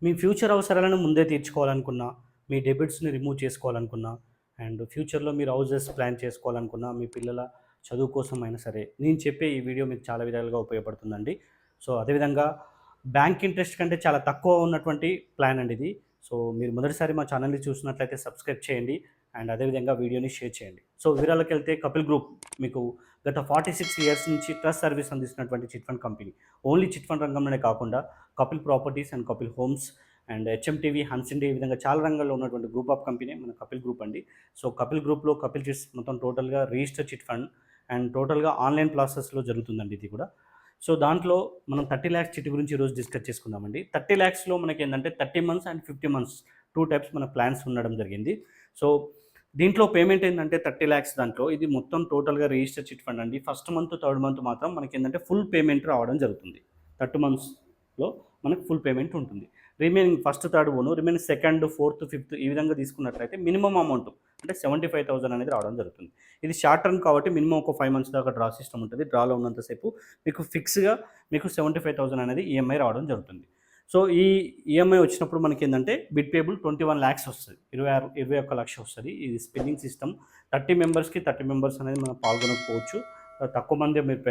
మీ future అవసరాలను ముందే తీర్చుకోవాలనుకున్నా, మీ డెబిట్స్‌ని remove చేసుకోవాలనుకున్నా, and ఫ్యూచర్‌లో మీరు హౌసెస్ ప్లాన్ చేసుకోవాలనుకున్నా, మీ పిల్లల చదువు కోసమైనా సరే, నేను చెప్పే ఈ వీడియో మీకు చాలా విధాలుగా ఉపయోగపడుతుందండి. సో, అదేవిధంగా బ్యాంక్ ఇంట్రెస్ట్ కంటే చాలా తక్కువ ఉన్నటువంటి ప్లాన్ అండి ఇది. సో, మీరు మొదటిసారి మా ఛానల్‌ని చూసినట్లయితే సబ్స్క్రైబ్ చేయండి. అండ్ అదేవిధంగా వీడియోని షేర్ చేయండి. సో, వివరాలకెళ్తే కపిల్ గ్రూప్ మీకు గత 46 ఇయర్స్ నుంచి ట్రస్ట్ సర్వీస్ అందిస్తున్నటువంటి chit fund company. Only chit fund రంగంలోనే కాకుండా Kapil properties and Kapil homes and HMTV, హన్సిండే ఈ విధంగా చాలా రంగాల్లో ఉన్నటువంటి గ్రూప్ ఆఫ్ కంపెనీ మన కపిల్ గ్రూప్ అండి. సో, కపిల్ గ్రూప్‌లో కపిల్ చిట్స్ మొత్తం టోటల్‌గా రిజిస్టర్డ్ చిట్ ఫండ్ అండ్ టోటల్‌గా ఆన్‌లైన్ ప్రాసెస్‌లో జరుగుతుందండి ఇది కూడా. సో, దాంట్లో మనం 30,00,000 చిట్ గురించి ఈరోజు డిస్కస్ చేసుకుందామండి. 30,00,000లో మనకేందంటే 30 మంత్స్ అండ్ 50 మంత్స్ 2 టైప్స్ మన ప్లాన్స్ ఉండడం జరిగింది. సో, దీంట్లో పేమెంట్ ఏందంటే 30,00,000 దాంట్లో ఇది మొత్తం టోటల్‌గా రిజిస్టర్డ్ చిట్ ఫండ్ అండి. ఫస్ట్ మంత్, థర్డ్ మంత్ మాత్రం మనకేందంటే ఫుల్ పేమెంట్ రావడం జరుగుతుంది. 30 మంత్స్‌లో మనకు ఫుల్ పేమెంట్ ఉంటుంది. రిమైనింగ్ ఫస్ట్, థర్డ్ పోను రిమైనింగ్ సెకండ్, ఫోర్త్, ఫిఫ్త్ ఈ విధంగా తీసుకున్నట్లయితే మినిమమ్ అమౌంట్ అంటే 75,000 అనేది రావడం జరుగుతుంది. ఇది షార్ట్ టర్మ్ కాబట్టి మినిమమ్ ఒక 5 మంత్స్ దాకా డ్రా సిస్టమ్ ఉంటుంది. డ్రాలో ఉన్నంత సేపు మీకు ఫిక్స్‌గా మీకు 75,000 అనేది ఈఎంఐ రావడం జరుగుతుంది. సో, ఈ ఈఎంఐ వచ్చినప్పుడు మనకేందంటే బిడ్ పేబుల్ 21,00,000 వస్తది. 21,00,000 వస్తది. ఇది స్పిన్నింగ్ సిస్టమ్. 30 మెంబర్స్‌కి 30 మెంబర్స్ అనేది మనం పాల్గొనకపోవచ్చు. తక్కువ మందే మీరు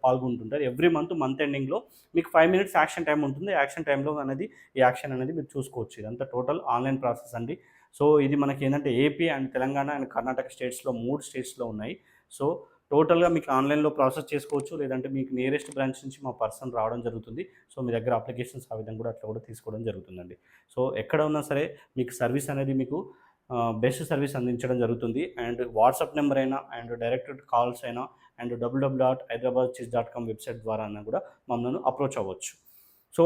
పాల్గొంటుంటారు. ఎవ్రీ మంత్ ఎండింగ్‌లో మీకు 5 మినిట్స్ యాక్షన్ టైమ్ ఉంటుంది. యాక్షన్ టైమ్‌లో అనేది ఈ యాక్షన్ అనేది మీరు చూసుకోవచ్చు. ఇదంతా టోటల్ ఆన్‌లైన్ ప్రాసెస్ అండి. సో, ఇది మనకేందంటే AP and Telangana and Karnataka స్టేట్స్‌లో 3 స్టేట్స్‌లో ఉన్నాయి. సో, టోటల్‌గా మీకు ఆన్‌లైన్‌లో ప్రాసెస్ చేసుకోవచ్చు. లేదంటే మీకు నియరెస్ట్ బ్రాంచ్ నుంచి మా పర్సన్ రావడం జరుగుతుంది. సో, మీ దగ్గర అప్లికేషన్స్ ఆ విధంగా కూడా అట్లా కూడా తీసుకోవడం జరుగుతుందండి. సో, ఎక్కడ ఉన్నా సరే మీకు సర్వీస్ అనేది మీకు బెస్ట్ సర్వీస్ అందించడం జరుగుతుంది. అండ్ వాట్సాప్ నెంబర్ అయినా అండ్ డైరెక్ట్ కాల్స్ అయినా అండ్ www.hyderabadchess.com వెబ్‌సైట్ ద్వారా అయినా కూడా మమ్మల్ని అప్రోచ్ అవ్వచ్చు. సో,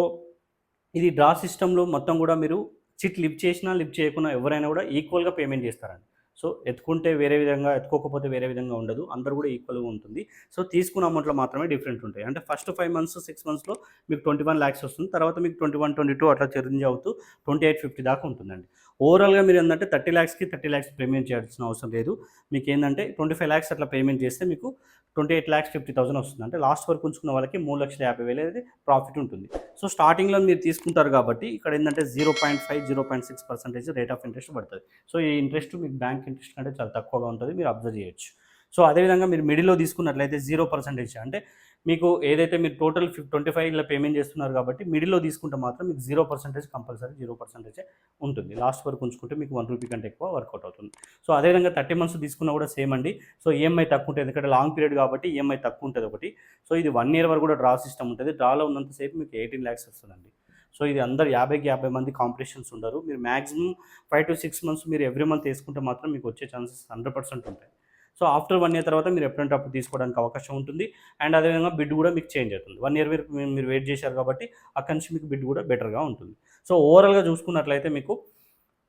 ఇది డ్రా సిస్టమ్‌లో మొత్తం కూడా మీరు చిట్ లిఫ్ట్ చేసినా, లిఫ్ట్ చేయకున్నా ఎవరైనా కూడా ఈక్వల్‌గా పేమెంట్ చేస్తారండి. సో, ఎత్తుకుంటే వేరే విధంగా, ఎత్తుకోకపోతే వేరే విధంగా ఉండదు. అందరూ కూడా ఈక్వల్‌గా ఉంటుంది. సో, తీసుకున్న అమౌంట్‌లో మాత్రమే డిఫరెంట్ ఉంటాయి. అంటే ఫస్ట్ 5 మంత్స్, 6 మంత్స్‌లో మీకు 21,00,000 వస్తుంది. తర్వాత మీకు 21, 22 అట్లా చేంజ్ అవుతూ 28, 50 దాకా ఉంటుందండి. ఓవరాల్‌గా మీరేందంటే 30,00,000కి 30,00,000 పేమెంట్ చేయాల్సిన అవసరం లేదు. మీకేందంటే 25,00,000 అట్లా పేమెంట్ చేస్తే మీకు 28,50,000 వస్తుంది. అంటే లాస్ట్ వరకు ఉంచుకున్న వాళ్ళకి 3,50,000 అనేది ప్రాఫిట్ ఉంటుంది. సో, స్టార్టింగ్‌లో మీరు తీసుకుంటారు కాబట్టి ఇక్కడ ఏందంటే 0.5, 0.6% రేట్ ఆఫ్ ఇంట్రెస్ట్ పడతది. సో, ఈ ఇంట్రెస్ట్ మీకు బ్యాంక్ ఇంట్రెస్ట్ కంటే చాలా తక్కువగా ఉంటది. మీరు అబ్జర్వ్ చేయొచ్చు. సో, అదేవిధంగా మీరు మిడిల్‌లో తీసుకున్నట్లయితే 0% అంటే మీకు ఏదైతే మీరు టోటల్ 25 ఇలా పేమెంట్ చేస్తున్నారు కాబట్టి మిడిల్‌లో తీసుకుంటే మాత్రం మీకు 0% కంపల్సరీ 0% ఉంటుంది. లాస్ట్ వరకు ఉంచుకుంటే మీకు ₹1 కంటే ఎక్కువ వర్కౌట్ అవుతుంది. సో, అదేవిధంగా 30 మంత్స్ తీసుకున్నా కూడా సేమ్ అండి. సో, ఈఎంఐ తక్కువ ఉంటుంది. ఎందుకంటే లాంగ్ పీరియడ్ కాబట్టి ఈఎంఐ తక్కువ ఉంటది ఒకటి. సో, ఇది 1 ఇయర్ వరకు కూడా డ్రా సిస్టమ్ ఉంటది. డ్రాలో ఉన్నంత సేపు మీకు 18,00,000 వస్తదండి. సో, ఇది అందరు 50కి 50 మంది కాంపిటీషన్స్ ఉండరు. మీరు మాక్సిమం 5-6 మంత్స్ మీరు ఎవ్రీ మంత్ తీసుకుంటే మాత్రం మీకు వచ్చే ఛాన్సెస్ 100% ఉంటాయి. సో, ఆఫ్టర్ 1 ఇయర్ తర్వాత మీరు ఎప్పుడంటే అప్పుడు తీసుకోవడానికి అవకాశం ఉంటుంది. అండ్ అదేవిధంగా బిడ్ కూడా మీకు చేంజ్ అవుతుంది. 1 ఇయర్ వరకు మీరు వెయిట్ చేశారు కాబట్టి అక్కడి నుంచి మీకు బిడ్ కూడా బెటర్‌గా ఉంటుంది. సో, ఓవరాల్‌గా చూసుకున్నట్లయితే మీకు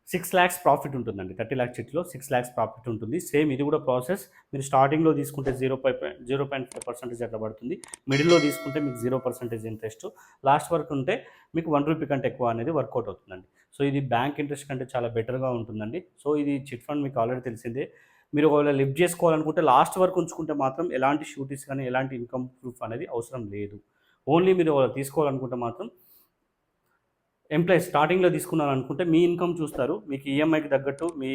6,00,000 ప్రాఫిట్ ఉంటుందండి. 30,00,000 చిట్‌లో 6,00,000 ప్రాఫిట్ ఉంటుంది. సేమ్ ఇది కూడా ప్రాసెస్. మీరు స్టార్టింగ్‌లో తీసుకుంటే 0.5% అట్లా పడుతుంది. మిడిల్‌లో తీసుకుంటే మీకు 0% ఇంట్రెస్ట్. లాస్ట్ వరకు ఉంటే మీకు ₹1 కంటే ఎక్కువ అనేది వర్కౌట్ అవుతుందండి. సో, ఇది బ్యాంక్ ఇంట్రెస్ట్ కంటే చాలా బెటర్‌గా ఉంటుందండి. సో, ఇది చిట్ ఫండ్ మీకు ఆల్రెడీ తెలిసిందే. మీరు ఒకవేళ లిఫ్ట్ చేసుకోవాలనుకుంటే లాస్ట్ వరకు ఉంచుకుంటే మాత్రం ఎలాంటి షూరిటీస్ కానీ, ఎలాంటి ఇన్‌కమ్ ప్రూఫ్ అనేది అవసరం లేదు. ఓన్లీ మీరు తీసుకోవాలనుకుంటే మాత్రం ఎంప్లాయీస్ స్టార్టింగ్‌లో తీసుకున్నారనుకుంటే మీ ఇన్‌కమ్ చూస్తారు. మీకు ఈఎంఐకి తగ్గట్టు మీ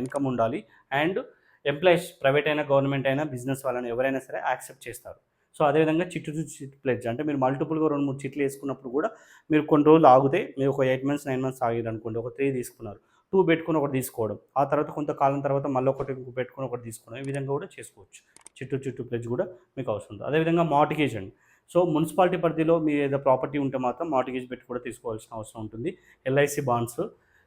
ఇన్‌కమ్ ఉండాలి. అండ్ ఎంప్లాయీస్ ప్రైవేట్ అయినా, గవర్నమెంట్ అయినా, బిజినెస్ వాళ్ళని ఎవరైనా సరే యాక్సెప్ట్ చేస్తారు. సో, అదేవిధంగా చిట్ టు చిట్ ప్లెడ్జ్ అంటే మీరు మల్టిపుల్‌గా 2, 3 చిట్లు ఏసుకున్నప్పుడు కూడా మీరు కొన్ని రోజులు ఆగితే మీరు ఒక 8 మంత్స్, 9 మంత్స్ ఆగిర్రనుకోండి. ఒక 3 తీసుకున్నారు. 2 పెట్టుకొని ఒకటి తీసుకోవడం. ఆ తర్వాత కొంతకాలం తర్వాత మళ్ళొకటి పెట్టుకొని ఒకటి తీసుకోవడం. ఈ విధంగా కూడా చేసుకోవచ్చు. చిట్ టు ప్లెడ్జ్ కూడా మీకు అవసరం ఉంది. అదేవిధంగా మార్ట్‌గేజ్ అండి. సో, మున్సిపాలిటీ పరిధిలో మీ ఏదో ప్రాపర్టీ ఉంటే మాత్రం మార్ట్‌గేజ్ పెట్టి కూడా తీసుకోవాల్సిన అవసరం ఉంటుంది. ఎల్ఐసి బాండ్స్,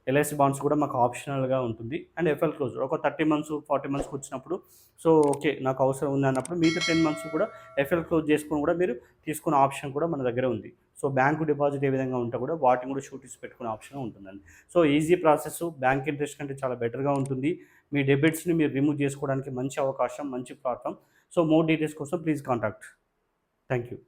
ఎల్ఐసి బాండ్స్ కూడా మాకు ఆప్షనల్‌గా ఉంటుంది. అండ్ ఎఫ్ఎల్ క్లోజ్ ఒక 30 మంత్స్, 40 మంత్స్‌కి వచ్చినప్పుడు సో, ఓకే. నాకు అవసరం ఉంది అన్నప్పుడు మిగతా 10 మంత్స్ కూడా ఎఫ్ఎల్ క్లోజ్ చేసుకొని కూడా మీరు తీసుకునే ఆప్షన్ కూడా మన దగ్గర ఉంది. సో, బ్యాంకు డిపాజిట్ ఏ విధంగా ఉంటే కూడా వాటిని కూడా షూరిటీస్ పెట్టుకునే ఆప్షన్ ఉంటుందండి. So, easy process bank interest కంటే చాలా బెటర్‌గా ఉంటుంది. మీ డెబిట్స్‌ని మీరు రిమూవ్ చేసుకోవడానికి మంచి అవకాశం, మంచి ప్లాట్‌ఫార్మ్. సో, మోర్ డీటెయిల్స్ కోసం ప్లీజ్ కాంటాక్ట్. Thank you.